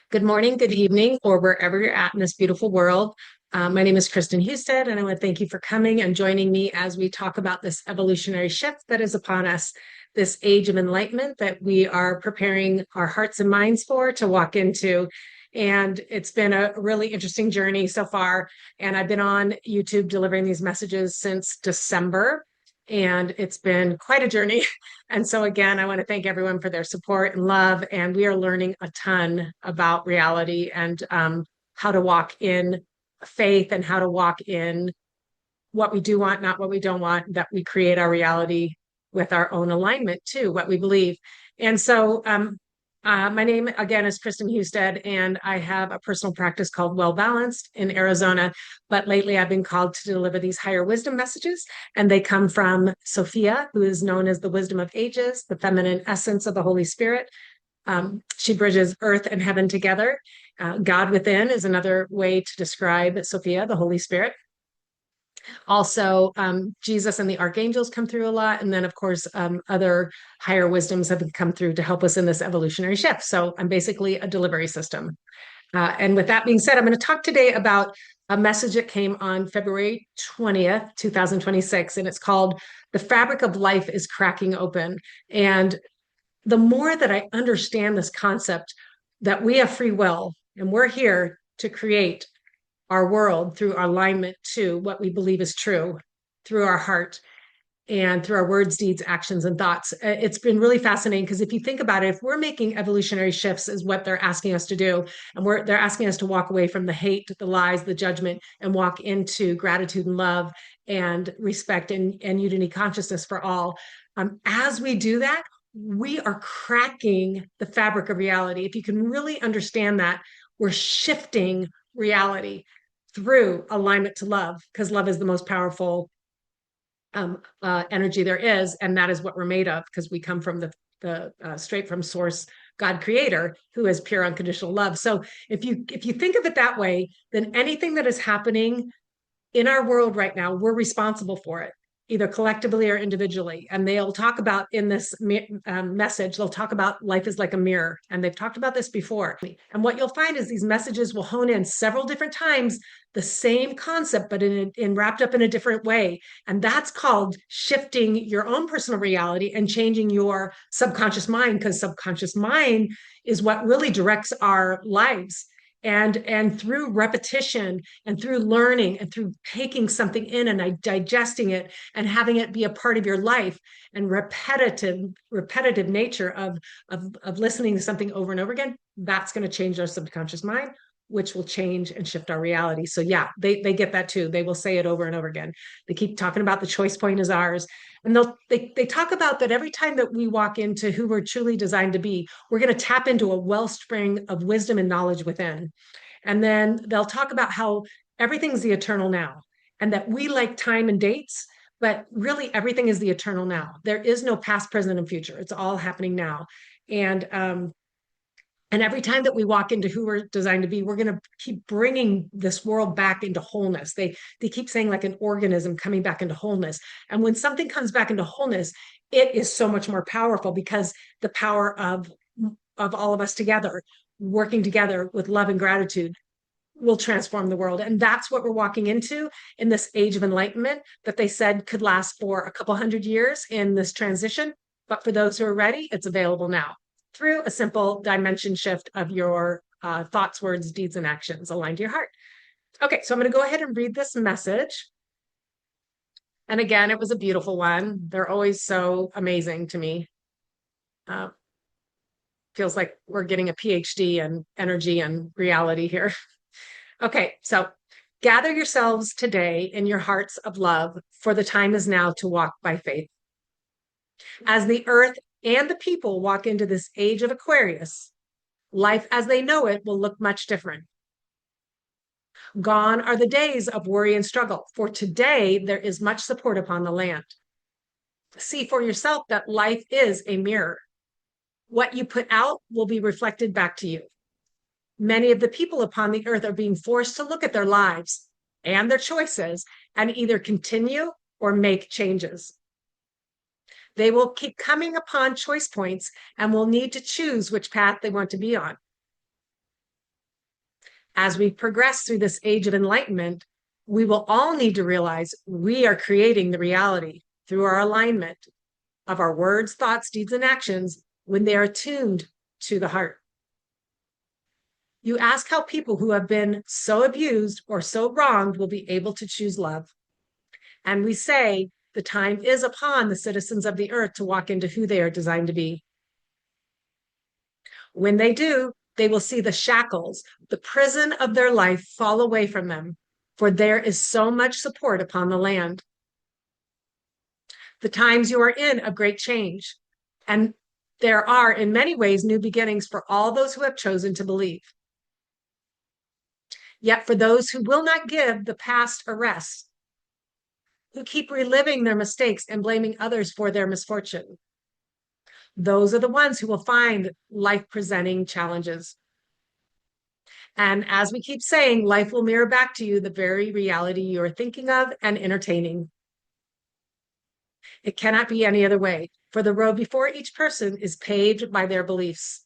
Good morning, good evening, or wherever you're at in this beautiful world. My name is Kristen Husted, and I want to thank you for coming and joining me as we talk about this evolutionary shift that is upon us, this age of enlightenment that we are preparing our hearts and minds for to walk into. And it's been a really interesting journey so far. And I've been on YouTube delivering these messages since December, and it's been quite a journey. And so, again, I want to thank everyone for their support and love. And we are learning a ton about reality and how to walk in faith and how to walk in what we do want, not what we don't want, that we create our reality with our own alignment too, what we believe. And so, my name again is Kristen Husted, and I have a personal practice called Well Balanced in Arizona. But lately, I've been called to deliver these higher wisdom messages, and they come from Sophia, who is known as the wisdom of ages, the feminine essence of the Holy Spirit. She bridges earth and heaven together. God within is another way to describe Sophia, the Holy Spirit. Also, Jesus and the archangels come through a lot. And then, of course, other higher wisdoms have come through to help us in this evolutionary shift. So I'm basically a delivery system. And with that being said, I'm going to talk today about a message that came on February 20th, 2026, and it's called The Fabric of Life is Cracking Open. And the more that I understand this concept that we have free will and we're here to create our world through our alignment to what we believe is true, through our heart and through our words, deeds, actions, and thoughts. It's been really fascinating because if you think about it, if we're making evolutionary shifts is what they're asking us to do, and they're asking us to walk away from the hate, the lies, the judgment, and walk into gratitude and love and respect and unity consciousness for all. As we do that, we are cracking the fabric of reality. If you can really understand that, we're shifting reality through alignment to love, because love is the most powerful energy there is, and that is what we're made of, because we come from the straight from source, God creator, who is pure unconditional love. So if you think of it that way, then anything that is happening in our world right now, we're responsible for it, either collectively or individually. And they'll talk about in this message, they'll talk about life is like a mirror. And they've talked about this before. And what you'll find is these messages will hone in several different times the same concept, but in wrapped up in a different way. And that's called shifting your own personal reality and changing your subconscious mind, because subconscious mind is what really directs our lives. And through repetition and through learning and through taking something in and digesting it and having it be a part of your life, and repetitive nature of listening to something over and over again, that's going to change our subconscious mind, which will change and shift our reality. So yeah, they get that too. They will say it over and over again. They keep talking about the choice point is ours. And they talk about that every time that we walk into who we're truly designed to be, we're going to tap into a wellspring of wisdom and knowledge within. And then they'll talk about how everything's the eternal now, and that we like time and dates, but really everything is the eternal now. There is no past, present, and future. It's all happening now. And every time that we walk into who we're designed to be, we're going to keep bringing this world back into wholeness. They keep saying like an organism coming back into wholeness. And when something comes back into wholeness, it is so much more powerful, because the power of all of us together, working together with love and gratitude, will transform the world. And that's what we're walking into in this age of enlightenment that they said could last for a couple hundred years in this transition. But for those who are ready, it's available now through a simple dimension shift of your thoughts, words, deeds, and actions aligned to your heart. Okay, so I'm going to go ahead and read this message. And again, it was a beautiful one. They're always so amazing to me. Feels like we're getting a PhD in energy and reality here. Okay, so gather yourselves today in your hearts of love, for the time is now to walk by faith. As the earth and the people walk into this age of Aquarius, life as they know it will look much different. Gone are the days of worry and struggle, for today there is much support upon the land. See for yourself that life is a mirror. What you put out will be reflected back to you. Many of the people upon the earth are being forced to look at their lives and their choices and either continue or make changes. They will keep coming upon choice points and will need to choose which path they want to be on. As we progress through this age of enlightenment, we will all need to realize we are creating the reality through our alignment of our words, thoughts, deeds, and actions when they are attuned to the heart. You ask how people who have been so abused or so wronged will be able to choose love. And we say the time is upon the citizens of the earth to walk into who they are designed to be. When they do, they will see the shackles, the prison of their life fall away from them, for there is so much support upon the land. The times you are in of great change, and there are in many ways new beginnings for all those who have chosen to believe. Yet for those who will not give the past a rest, who keep reliving their mistakes and blaming others for their misfortune, those are the ones who will find life presenting challenges. And as we keep saying, life will mirror back to you the very reality you are thinking of and entertaining. It cannot be any other way, for the road before each person is paved by their beliefs.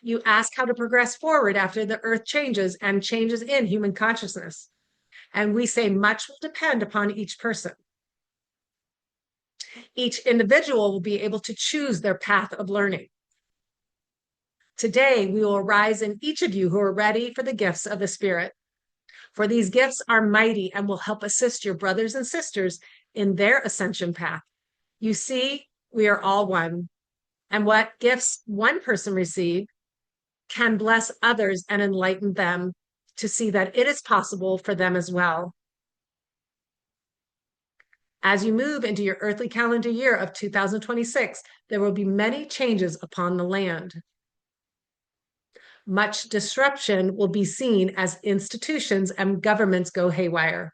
You ask how to progress forward after the earth changes and changes in human consciousness. And we say much will depend upon each person. Each individual will be able to choose their path of learning. Today, we will arise in each of you who are ready for the gifts of the Spirit. For these gifts are mighty and will help assist your brothers and sisters in their ascension path. You see, we are all one. And what gifts one person receives can bless others and enlighten them to see that it is possible for them as well. As you move into your earthly calendar year of 2026, there will be many changes upon the land. Much disruption will be seen as institutions and governments go haywire,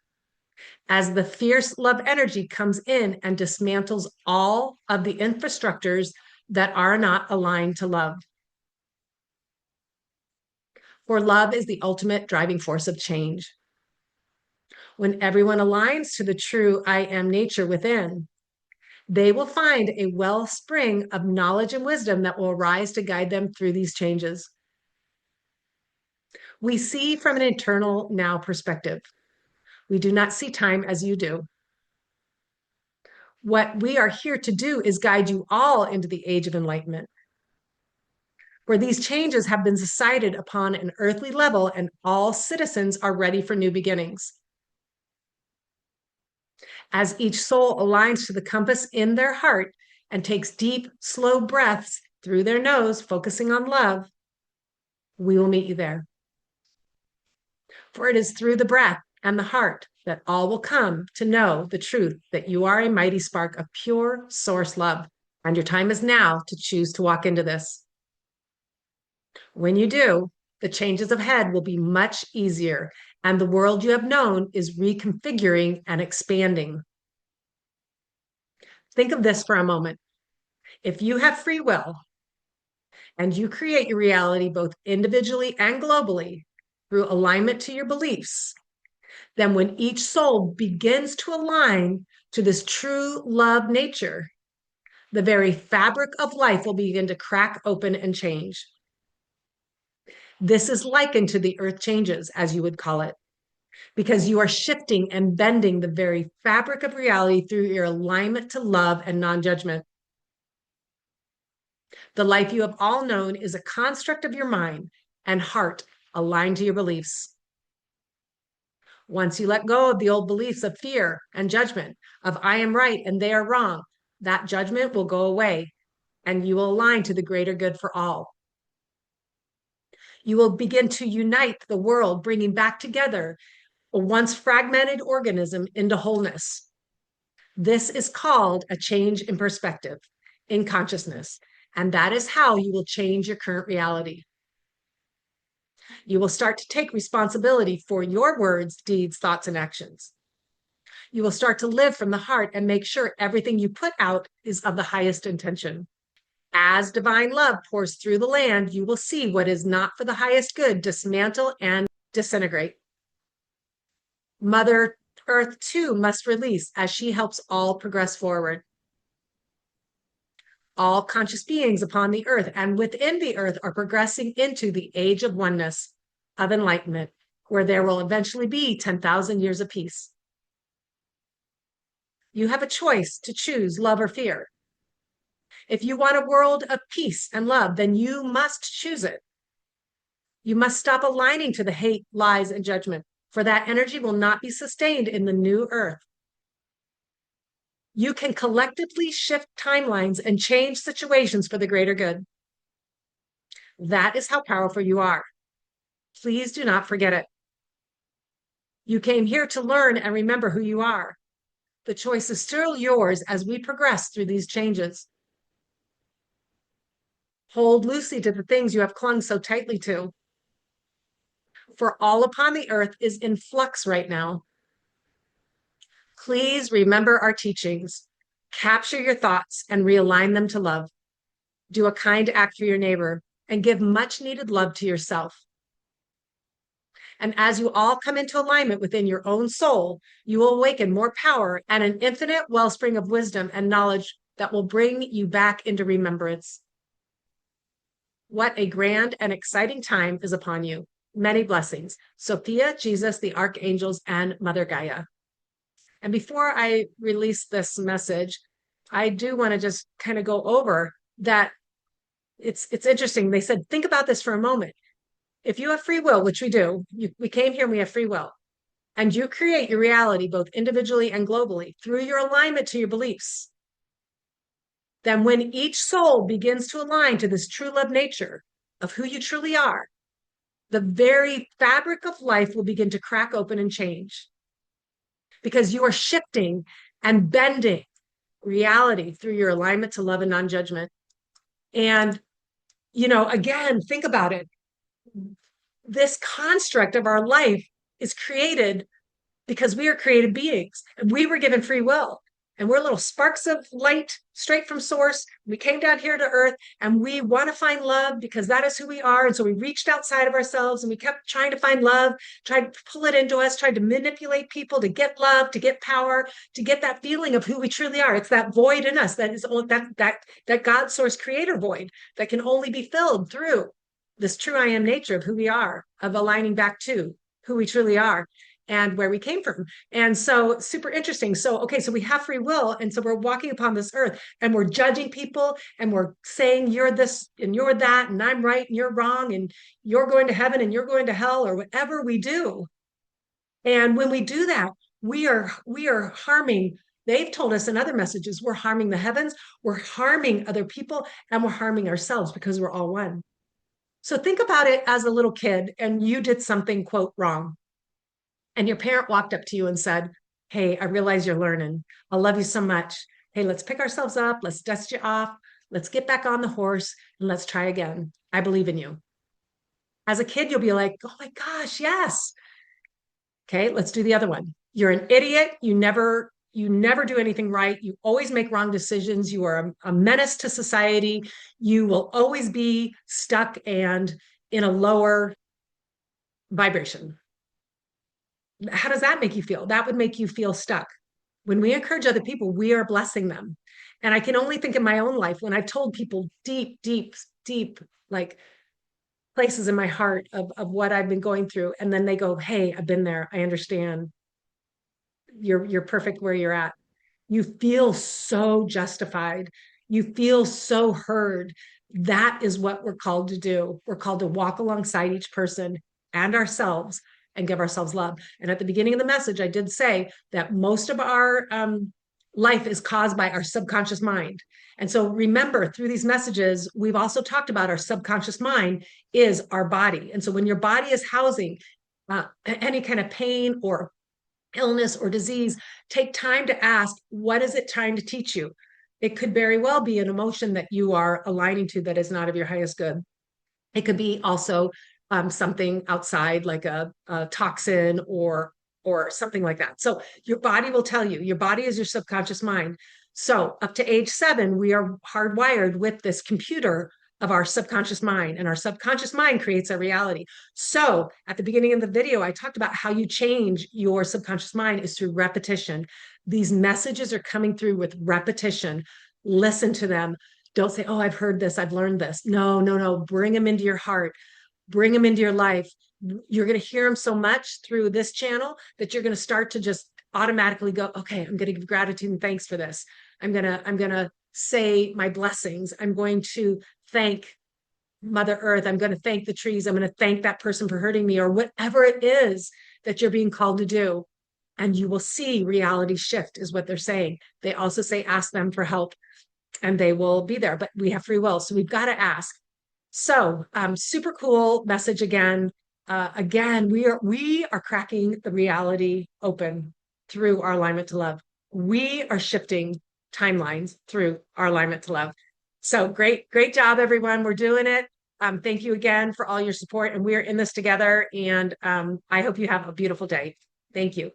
as the fierce love energy comes in and dismantles all of the infrastructures that are not aligned to love. For love is the ultimate driving force of change. When everyone aligns to the true I am nature within, they will find a wellspring of knowledge and wisdom that will arise to guide them through these changes. We see from an eternal now perspective. We do not see time as you do. What we are here to do is guide you all into the age of enlightenment, where these changes have been decided upon an earthly level and all citizens are ready for new beginnings. As each soul aligns to the compass in their heart and takes deep, slow breaths through their nose, focusing on love, we will meet you there. For it is through the breath and the heart that all will come to know the truth that you are a mighty spark of pure source love. And your time is now to choose to walk into this. When you do, the changes ahead will be much easier, and the world you have known is reconfiguring and expanding. Think of this for a moment. If you have free will and you create your reality both individually and globally through alignment to your beliefs, then when each soul begins to align to this true love nature, the very fabric of life will begin to crack open and change. This is likened to the earth changes, as you would call it, because you are shifting and bending the very fabric of reality through your alignment to love and non-judgment. The life you have all known is a construct of your mind and heart aligned to your beliefs. Once you let go of the old beliefs of fear and judgment, of I am right and they are wrong, that judgment will go away and you will align to the greater good for all. You will begin to unite the world, bringing back together a once fragmented organism into wholeness. This is called a change in perspective, in consciousness, and that is how you will change your current reality. You will start to take responsibility for your words, deeds, thoughts, and actions. You will start to live from the heart and make sure everything you put out is of the highest intention. As divine love pours through the land, you will see what is not for the highest good dismantle and disintegrate. Mother Earth, too, must release as she helps all progress forward. All conscious beings upon the earth and within the earth are progressing into the age of oneness, of enlightenment, where there will eventually be 10,000 years of peace. You have a choice to choose love or fear. If you want a world of peace and love, then you must choose it. You must stop aligning to the hate, lies, and judgment, for that energy will not be sustained in the new earth. You can collectively shift timelines and change situations for the greater good. That is how powerful you are. Please do not forget it. You came here to learn and remember who you are. The choice is still yours as we progress through these changes. Hold loosely to the things you have clung so tightly to. For all upon the earth is in flux right now. Please remember our teachings. Capture your thoughts and realign them to love. Do a kind act for your neighbor and give much needed love to yourself. And as you all come into alignment within your own soul, you will awaken more power and an infinite wellspring of wisdom and knowledge that will bring you back into remembrance. What a grand and exciting time is upon you. Many blessings. Sophia, Jesus, the archangels, and Mother Gaia. And before I release this message, I do want to just kind of go over that it's interesting. They said, think about this for a moment. If you have free will, which we do, we came here and we have free will, and you create your reality both individually and globally through your alignment to your beliefs, then when each soul begins to align to this true love nature of who you truly are, the very fabric of life will begin to crack open and change because you are shifting and bending reality through your alignment to love and non-judgment. And, again, think about it. This construct of our life is created because we are created beings and we were given free will. And we're little sparks of light straight from source. We came down here to earth and we want to find love because that is who we are. And so we reached outside of ourselves and we kept trying to find love, tried to pull it into us, tried to manipulate people to get love, to get power, to get that feeling of who we truly are. It's that void in us that is that God source creator void that can only be filled through this true I am nature of who we are, of aligning back to who we truly are and where we came from. And so super interesting. So, okay, so we have free will. And so we're walking upon this earth and we're judging people and we're saying you're this and you're that, and I'm right and you're wrong, and you're going to heaven and you're going to hell, or whatever we do. And when we do that, we are harming. They've told us in other messages, we're harming the heavens, we're harming other people, and we're harming ourselves because we're all one. So think about it as a little kid and you did something, quote, wrong. And your parent walked up to you and said, hey, I realize you're learning. I love you so much. Hey, let's pick ourselves up. Let's dust you off. Let's get back on the horse and let's try again. I believe in you. As a kid, you'll be like, oh my gosh, yes. Okay, let's do the other one. You're an idiot. You never do anything right. You always make wrong decisions. You are a menace to society. You will always be stuck and in a lower vibration. How does that make you feel? That would make you feel stuck. When we encourage other people, we are blessing them. And I can only think in my own life when I've told people deep, deep, deep, like places in my heart of what I've been going through. And then they go, hey, I've been there. I understand. You're perfect where you're at. You feel so justified. You feel so heard. That is what we're called to do. We're called to walk alongside each person and ourselves and give ourselves love. And at the beginning of the message, I did say that most of our life is caused by our subconscious mind. And so remember, through these messages, we've also talked about our subconscious mind is our body. And so when your body is housing any kind of pain or illness or disease, take time to ask, what is it trying to teach you? It could very well be an emotion that you are aligning to that is not of your highest good. It could be also something outside like a toxin or something like that. So your body will tell you. Your body is your subconscious mind. So up to age 7, we are hardwired with this computer of our subconscious mind, and our subconscious mind creates our reality. So at the beginning of the video, I talked about how you change your subconscious mind is through repetition. These messages are coming through with repetition. Listen to them. Don't say, oh, I've heard this, I've learned this. No, no, no. Bring them into your heart, bring them into your life. You're going to hear them so much through this channel that you're going to start to just automatically go, okay, I'm going to give gratitude and thanks for this. I'm going to say my blessings. I'm going to thank Mother Earth. I'm going to thank the trees. I'm going to thank that person for hurting me, or whatever it is that you're being called to do. And you will see reality shift, is what they're saying. They also say, ask them for help and they will be there. But we have free will. So we've got to ask. So super cool message again. Again, we are cracking the reality open through our alignment to love. We are shifting timelines through our alignment to love. So great job, everyone. We're doing it. Thank you again for all your support, and we're in this together. And I hope you have a beautiful day. Thank you.